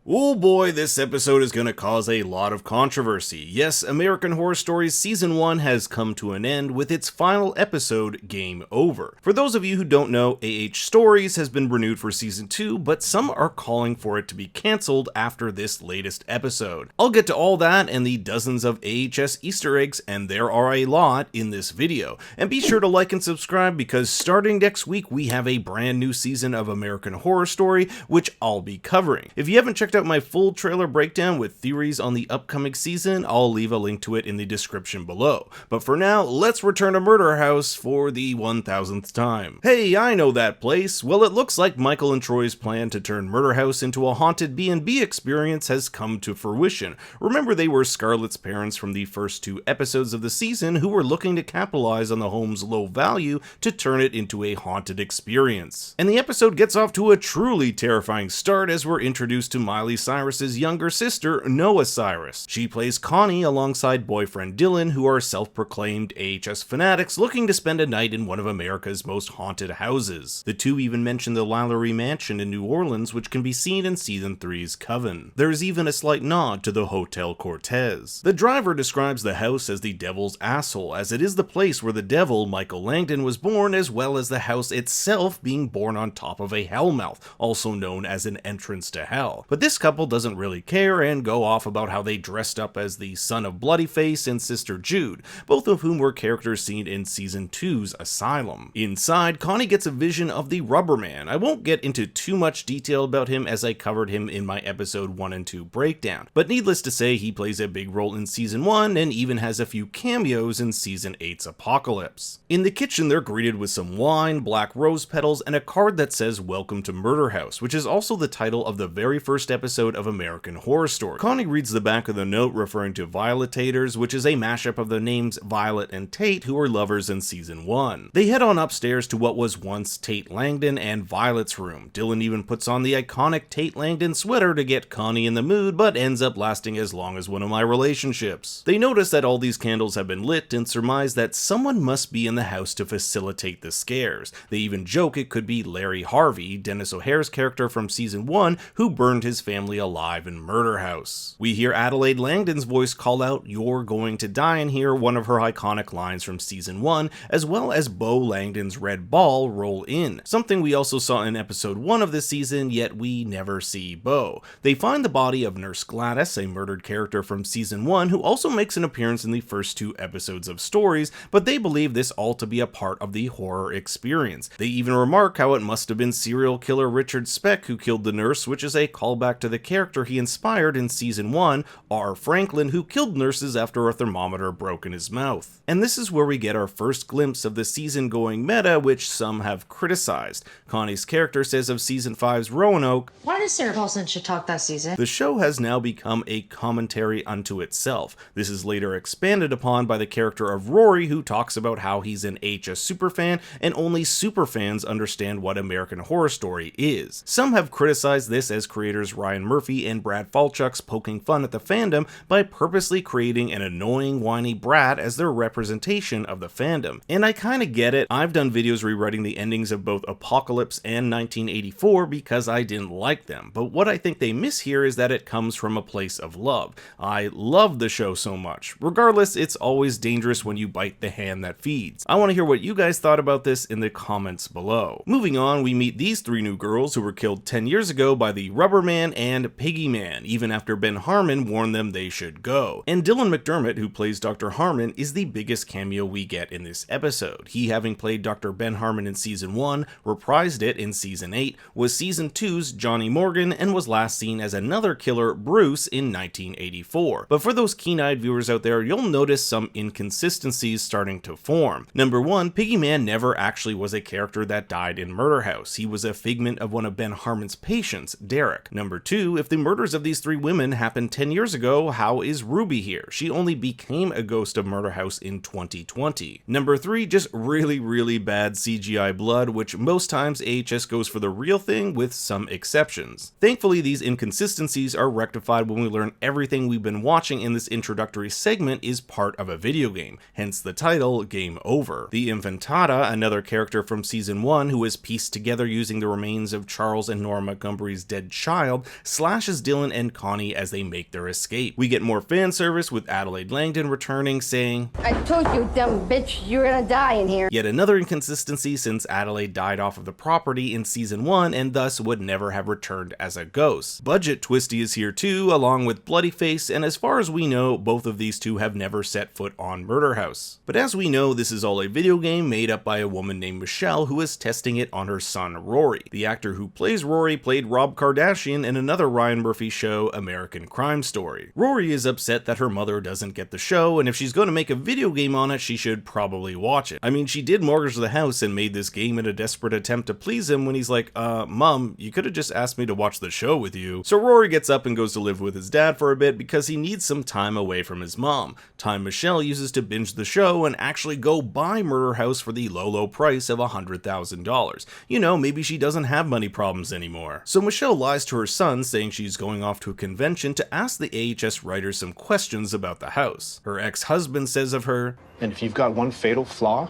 Oh boy, this episode is going to cause a lot of controversy. Yes, American Horror Story Season 1 has come to an end with its final episode, Game Over. For those of you who don't know, AH Stories has been renewed for Season 2, but some are calling for it to be cancelled after this latest episode. I'll get to all that and the dozens of AHS Easter eggs, and there are a lot, in this video. And be sure to like and subscribe because starting next week we have a brand new season of American Horror Story, which I'll be covering. If you haven't checked out my full trailer breakdown with theories on the upcoming season, I'll leave a link to it in the description below. But for now, let's return to Murder House for the 1000th time. Hey, I know that place. Well, it looks like Michael and Troy's plan to turn Murder House into a haunted B&B experience has come to fruition. Remember, they were Scarlett's parents from the first 2 episodes of the season who were looking to capitalize on the home's low value to turn it into a haunted experience. And the episode gets off to a truly terrifying start as we're introduced to Miley Cyrus's younger sister, Noah Cyrus. She plays Connie alongside boyfriend Dylan, who are self-proclaimed AHS fanatics looking to spend a night in one of America's most haunted houses. The two even mention the Lalaurie Mansion in New Orleans, which can be seen in Season 3's Coven. There's even a slight nod to the Hotel Cortez. The driver describes the house as the devil's asshole, as it is the place where the devil, Michael Langdon, was born, as well as the house itself being born on top of a hellmouth, also known as an entrance to hell. But this couple doesn't really care and go off about how they dressed up as the son of Bloodyface and Sister Jude, both of whom were characters seen in Season 2's Asylum. Inside, Connie gets a vision of the Rubber Man. I won't get into too much detail about him as I covered him in my episode 1 and 2 breakdown, but needless to say he plays a big role in Season 1 and even has a few cameos in Season 8's Apocalypse. In the kitchen, they're greeted with some wine, black rose petals, and a card that says "Welcome to Murder House," which is also the title of the very first episode of American Horror Story. Connie reads the back of the note referring to Violetators, which is a mashup of the names Violet and Tate, who were lovers in Season 1. They head on upstairs to what was once Tate Langdon and Violet's room. Dylan even puts on the iconic Tate Langdon sweater to get Connie in the mood, but ends up lasting as long as one of my relationships. They notice that all these candles have been lit and surmise that someone must be in the house to facilitate the scares. They even joke it could be Larry Harvey, Dennis O'Hare's character from Season 1, who burned his family alive in Murder House. We hear Adelaide Langdon's voice call out "You're going to die in here," one of her iconic lines from Season 1, as well as Bo Langdon's red ball roll in, something we also saw in episode 1 of this season, yet we never see Bo. They find the body of Nurse Gladys, a murdered character from Season 1 who also makes an appearance in the first 2 episodes of Stories, but they believe this all to be a part of the horror experience. They even remark how it must have been serial killer Richard Speck who killed the nurse, which is a callback to the character he inspired in Season 1, R. Franklin, who killed nurses after a thermometer broke in his mouth. And this is where we get our first glimpse of the season-going meta, which some have criticized. Connie's character says of Season 5's Roanoke, "Why does Sarah Paulson should talk that season?" The show has now become a commentary unto itself. This is later expanded upon by the character of Rory, who talks about how he's an HS superfan and only superfans understand what American Horror Story is. Some have criticized this as creators Ryan Murphy and Brad Falchuk's poking fun at the fandom by purposely creating an annoying, whiny brat as their representation of the fandom. And I kinda get it. I've done videos rewriting the endings of both Apocalypse and 1984 because I didn't like them, but what I think they miss here is that it comes from a place of love. I love the show so much. Regardless, it's always dangerous when you bite the hand that feeds. I want to hear what you guys thought about this in the comments below. Moving on, we meet these 3 new girls who were killed 10 years ago by the Rubber Man and Piggy Man, even after Ben Harmon warned them they should go. And Dylan McDermott, who plays Dr. Harmon, is the biggest cameo we get in this episode. He, having played Dr. Ben Harmon in Season 1, reprised it in Season 8, was Season 2's Johnny Morgan, and was last seen as another killer, Bruce, in 1984. But for those keen-eyed viewers out there, you'll notice some inconsistencies starting to form. Number 1, Piggy Man never actually was a character that died in Murder House. He was a figment of one of Ben Harmon's patients, Derek. Number 2, if the murders of these 3 women happened 10 years ago, how is Ruby here? She only became a ghost of Murder House in 2020. Number 3, just really bad CGI blood, which most times AHS goes for the real thing with some exceptions. Thankfully, these inconsistencies are rectified when we learn everything we've been watching in this introductory segment is part of a video game, hence the title, Game Over. The Infantata, another character from Season 1 who was pieced together using the remains of Charles and Nora Montgomery's dead child, slashes Dylan and Connie as they make their escape. We get more fan service with Adelaide Langdon returning, saying, I told you, dumb bitch, you're gonna die in here. Yet another inconsistency, since Adelaide died off of the property in season 1 and thus would never have returned as a ghost. Budget Twisty is here too, along with Bloodyface, and as far as we know, both of these two have never set foot on Murder House. But as we know, this is all a video game made up by a woman named Michelle who is testing it on her son Rory. The actor who plays Rory played Rob Kardashian in another Ryan Murphy show, American Crime Story. Rory is upset that her mother doesn't get the show, and if she's going to make a video game on it, she should probably watch it. I mean, she did mortgage the house and made this game in a desperate attempt to please him when he's like, Mom, you could have just asked me to watch the show with you. So Rory gets up and goes to live with his dad for a bit because he needs some time away from his mom. Time Michelle uses to binge the show and actually go buy Murder House for the low price of $100,000. You know, maybe she doesn't have money problems anymore. So Michelle lies to her son, saying she's going off to a convention to ask the AHS writers some questions about the house. Her ex-husband says of her, and if you've got one fatal flaw,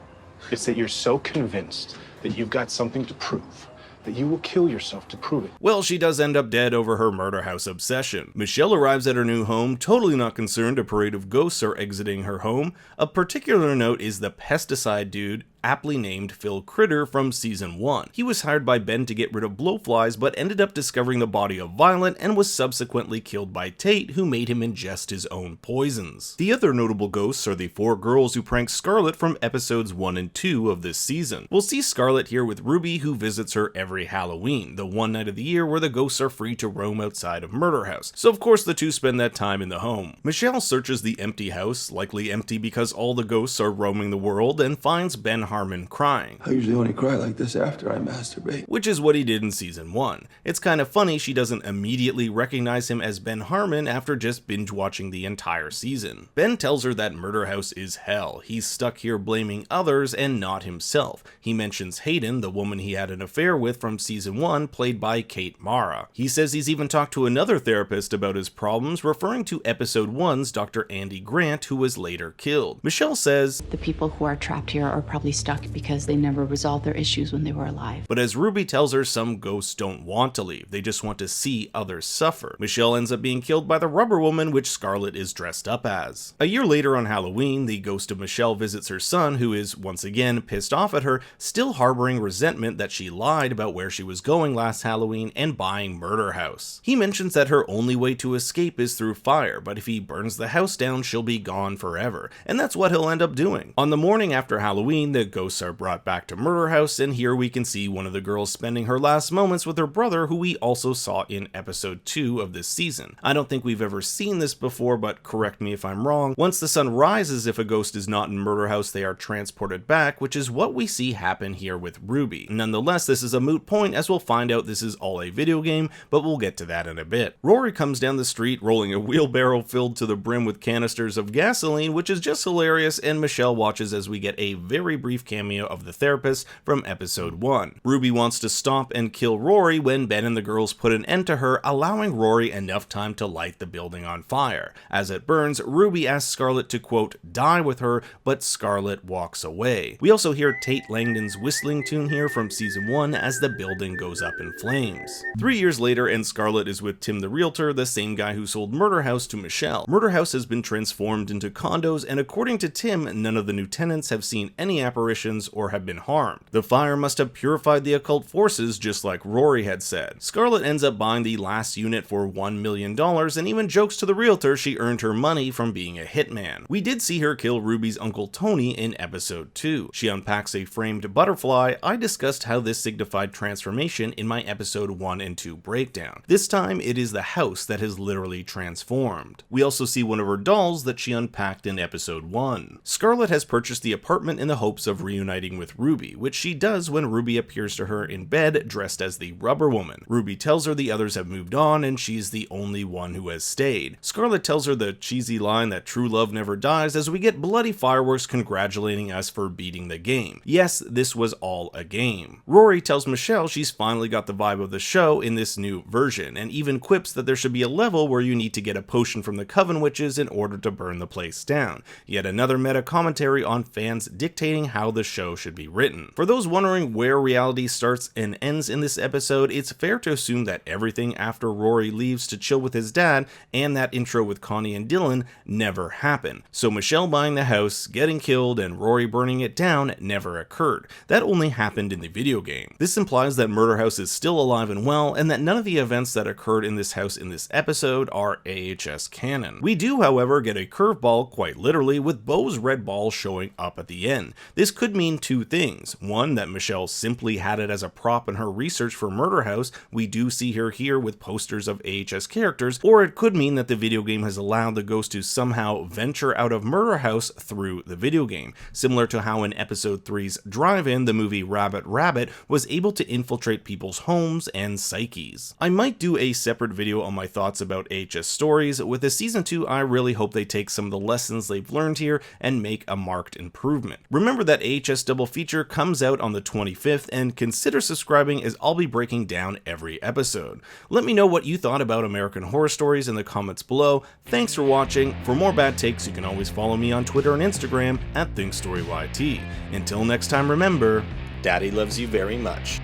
it's that you're so convinced that you've got something to prove, that you will kill yourself to prove it. Well, she does end up dead over her Murder House obsession. Michelle arrives at her new home, totally not concerned a parade of ghosts are exiting her home. Of particular note is the pesticide dude, aptly named Phil Critter from season 1. He was hired by Ben to get rid of blowflies, but ended up discovering the body of Violet and was subsequently killed by Tate, who made him ingest his own poisons. The other notable ghosts are the 4 girls who pranked Scarlet from episodes 1 and 2 of this season. We'll see Scarlet here with Ruby, who visits her every Halloween, the one night of the year where the ghosts are free to roam outside of Murder House. So of course the two spend that time in the home. Michelle searches the empty house, likely empty because all the ghosts are roaming the world, and finds Ben Harmon crying. I usually only cry like this after I masturbate. Which is what he did in season 1. It's kind of funny she doesn't immediately recognize him as Ben Harmon after just binge watching the entire season. Ben tells her that Murder House is hell. He's stuck here blaming others and not himself. He mentions Hayden, the woman he had an affair with from season 1, played by Kate Mara. He says he's even talked to another therapist about his problems, referring to episode 1's Dr. Andy Grant, who was later killed. Michelle says, the people who are trapped here are probably stuck because they never resolved their issues when they were alive. But as Ruby tells her, some ghosts don't want to leave, they just want to see others suffer. Michelle ends up being killed by the Rubber Woman, which Scarlet is dressed up as. A year later on Halloween, the ghost of Michelle visits her son, who is once again pissed off at her, still harboring resentment that she lied about where she was going last Halloween and buying Murder House. He mentions that her only way to escape is through fire, but if he burns the house down, she'll be gone forever, and that's what he'll end up doing. On the morning after Halloween, the ghosts are brought back to Murder House, and here we can see one of the girls spending her last moments with her brother, who we also saw in episode 2 of this season. I don't think we've ever seen this before, but correct me if I'm wrong. Once the sun rises, if a ghost is not in Murder House, they are transported back, which is what we see happen here with Ruby. Nonetheless, this is a moot point, as we'll find out this is all a video game, but we'll get to that in a bit. Rory comes down the street rolling a wheelbarrow filled to the brim with canisters of gasoline, which is just hilarious, and Michelle watches as we get a very brief cameo of the therapist from episode 1. Ruby wants to stop and kill Rory when Ben and the girls put an end to her, allowing Rory enough time to light the building on fire. As it burns, Ruby asks Scarlet to, quote, die with her, but Scarlet walks away. We also hear Tate Langdon's whistling tune here from season 1 as the building goes up in flames. 3 years later, and Scarlet is with Tim the realtor, the same guy who sold Murder House to Michelle. Murder House has been transformed into condos, and according to Tim, none of the new tenants have seen any apparitions or have been harmed. The fire must have purified the occult forces, just like Rory had said. Scarlet ends up buying the last unit for $1 million and even jokes to the realtor she earned her money from being a hitman. We did see her kill Ruby's Uncle Tony in episode 2. She unpacks a framed butterfly. I discussed how this signified transformation in my episode 1 and 2 breakdown. This time it is the house that has literally transformed. We also see one of her dolls that she unpacked in episode 1. Scarlet has purchased the apartment in the hopes of reuniting with Ruby, which she does when Ruby appears to her in bed dressed as the Rubber Woman. Ruby tells her the others have moved on and she's the only one who has stayed. Scarlet tells her the cheesy line that true love never dies as we get bloody fireworks congratulating us for beating the game. Yes, this was all a game. Rory tells Michelle she's finally got the vibe of the show in this new version, and even quips that there should be a level where you need to get a potion from the Coven Witches in order to burn the place down. Yet another meta commentary on fans dictating how how the show should be written. For those wondering where reality starts and ends in this episode, it's fair to assume that everything after Rory leaves to chill with his dad and that intro with Connie and Dylan never happened. So Michelle buying the house, getting killed, and Rory burning it down never occurred. That only happened in the video game. This implies that Murder House is still alive and well, and that none of the events that occurred in this house in this episode are AHS canon. We do, however, get a curveball, quite literally, with Beau's red ball showing up at the end. This could mean two things. One, that Michelle simply had it as a prop in her research for Murder House. We do see her here with posters of AHS characters, or it could mean that the video game has allowed the ghost to somehow venture out of Murder House through the video game, similar to how in episode 3's Drive-In, the movie Rabbit Rabbit was able to infiltrate people's homes and psyches. I might do a separate video on my thoughts about AHS stories. With the season 2, I really hope they take some of the lessons they've learned here and make a marked improvement. Remember that AHS Double Feature comes out on the 25th, and consider subscribing as I'll be breaking down every episode. Let me know what you thought about American Horror Stories in the comments below. Thanks for watching. For more bad takes, you can always follow me on Twitter and Instagram at ThinkStoryYT. Until next time, remember, Daddy loves you very much.